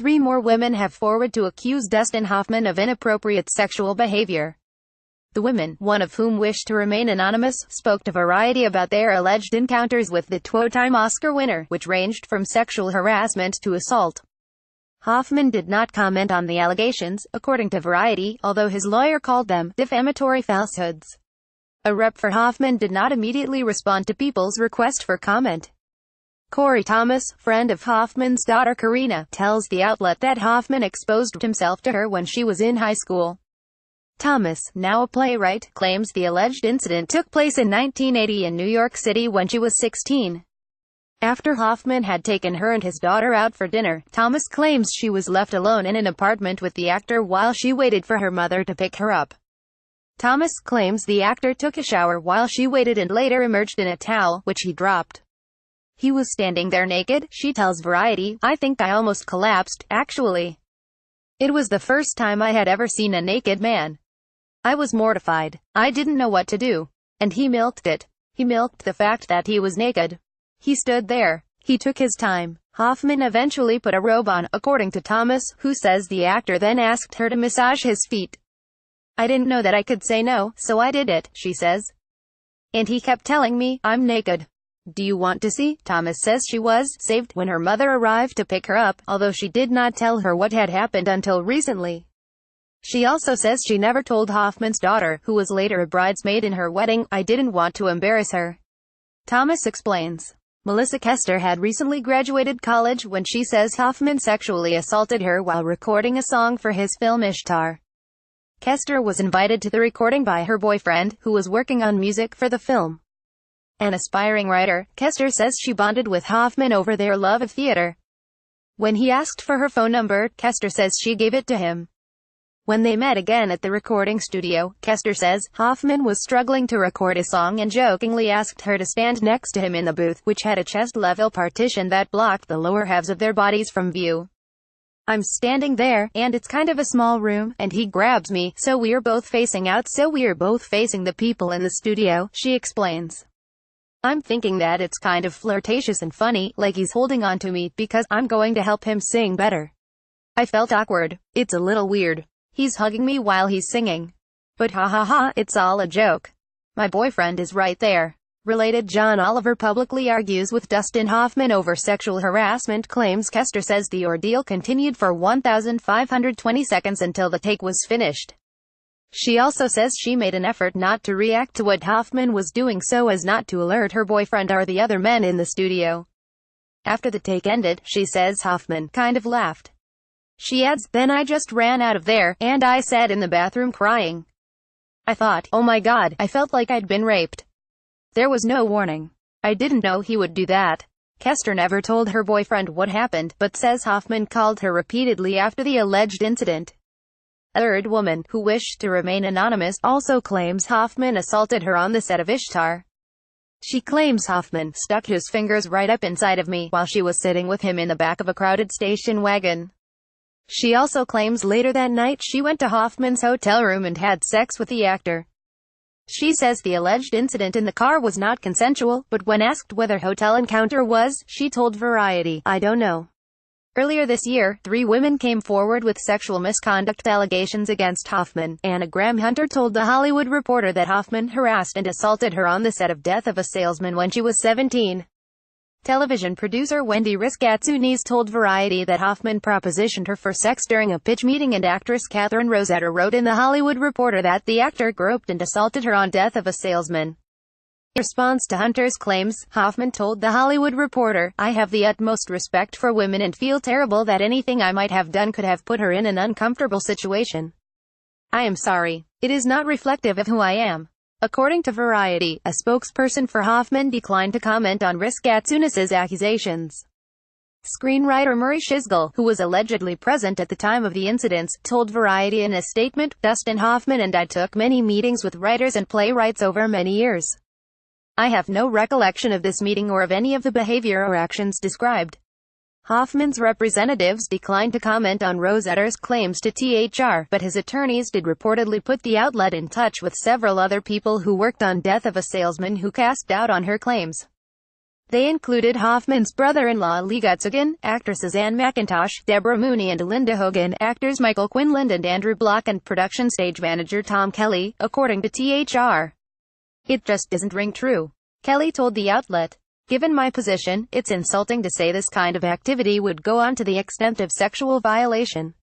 3 more women have forward to accuse Dustin Hoffman of inappropriate sexual behavior. The women, one of whom wished to remain anonymous, spoke to Variety about their alleged encounters with the two-time Oscar winner, which ranged from sexual harassment to assault. Hoffman did not comment on the allegations, according to Variety, although his lawyer called them defamatory falsehoods. A rep for Hoffman did not immediately respond to People's request for comment. Corey Thomas, friend of Hoffman's daughter Karina, tells the outlet that Hoffman exposed himself to her when she was in high school. Thomas, now a playwright, claims the alleged incident took place in 1980 in New York City when she was 16. After Hoffman had taken her and his daughter out for dinner, Thomas claims she was left alone in an apartment with the actor while she waited for her mother to pick her up. Thomas claims the actor took a shower while she waited and later emerged in a towel, which he dropped. He was standing there naked, she tells Variety. I think I almost collapsed, actually. It was the first time I had ever seen a naked man. I was mortified. I didn't know what to do. And he milked it. He milked the fact that he was naked. He stood there. He took his time. Hoffman eventually put a robe on, according to Thomas, who says the actor then asked her to massage his feet. I didn't know that I could say no, so I did it, she says. And he kept telling me, I'm naked. Do you want to see? Thomas says she was saved when her mother arrived to pick her up, although she did not tell her what had happened until recently. She also says she never told Hoffman's daughter, who was later a bridesmaid in her wedding. I didn't want to embarrass her. Thomas explains. Melissa Kester had recently graduated college when she says Hoffman sexually assaulted her while recording a song for his film Ishtar. Kester was invited to the recording by her boyfriend, who was working on music for the film. An aspiring writer, Kester says she bonded with Hoffman over their love of theater. When he asked for her phone number, Kester says she gave it to him. When they met again at the recording studio, Kester says, Hoffman was struggling to record a song and jokingly asked her to stand next to him in the booth, which had a chest-level partition that blocked the lower halves of their bodies from view. I'm standing there, and it's kind of a small room, and he grabs me, so we're both facing out, so we're both facing the people in the studio, she explains. I'm thinking that it's kind of flirtatious and funny, like he's holding on to me, because I'm going to help him sing better. I felt awkward. It's a little weird. He's hugging me while he's singing. But ha ha ha, it's all a joke. My boyfriend is right there. Related John Oliver publicly argues with Dustin Hoffman over sexual harassment claims. Kester says the ordeal continued for 1,520 seconds until the take was finished. She also says she made an effort not to react to what Hoffman was doing so as not to alert her boyfriend or the other men in the studio. After the take ended, she says Hoffman kind of laughed. She adds, then I just ran out of there, and I sat in the bathroom crying. I thought, oh my god, I felt like I'd been raped. There was no warning. I didn't know he would do that. Kester never told her boyfriend what happened, but says Hoffman called her repeatedly after the alleged incident. A third woman, who wished to remain anonymous, also claims Hoffman assaulted her on the set of Ishtar. She claims Hoffman stuck his fingers right up inside of me while she was sitting with him in the back of a crowded station wagon. She also claims later that night she went to Hoffman's hotel room and had sex with the actor. She says the alleged incident in the car was not consensual, but when asked whether hotel encounter was, she told Variety, I don't know. Earlier this year, 3 women came forward with sexual misconduct allegations against Hoffman. Anna Graham Hunter told The Hollywood Reporter that Hoffman harassed and assaulted her on the set of Death of a Salesman when she was 17. Television producer Wendy Riskatsunis told Variety that Hoffman propositioned her for sex during a pitch meeting, and actress Catherine Rosetta wrote in The Hollywood Reporter that the actor groped and assaulted her on Death of a Salesman. In response to Hunter's claims, Hoffman told The Hollywood Reporter, I have the utmost respect for women and feel terrible that anything I might have done could have put her in an uncomfortable situation. I am sorry. It is not reflective of who I am. According to Variety, a spokesperson for Hoffman declined to comment on Riskatsunis' accusations. Screenwriter Murray Shisgill, who was allegedly present at the time of the incidents, told Variety in a statement, Dustin Hoffman and I took many meetings with writers and playwrights over many years. I have no recollection of this meeting or of any of the behavior or actions described. Hoffman's representatives declined to comment on Rosetta's claims to THR, but his attorneys did reportedly put the outlet in touch with several other people who worked on Death of a Salesman who cast doubt on her claims. They included Hoffman's brother-in-law Lee Gutzagan, actresses Anne McIntosh, Deborah Mooney and Linda Hogan, actors Michael Quinlan and Andrew Block and production stage manager Tom Kelly, according to THR. It just doesn't ring true. Kelly told the outlet. Given my position, it's insulting to say this kind of activity would go on to the extent of sexual violation.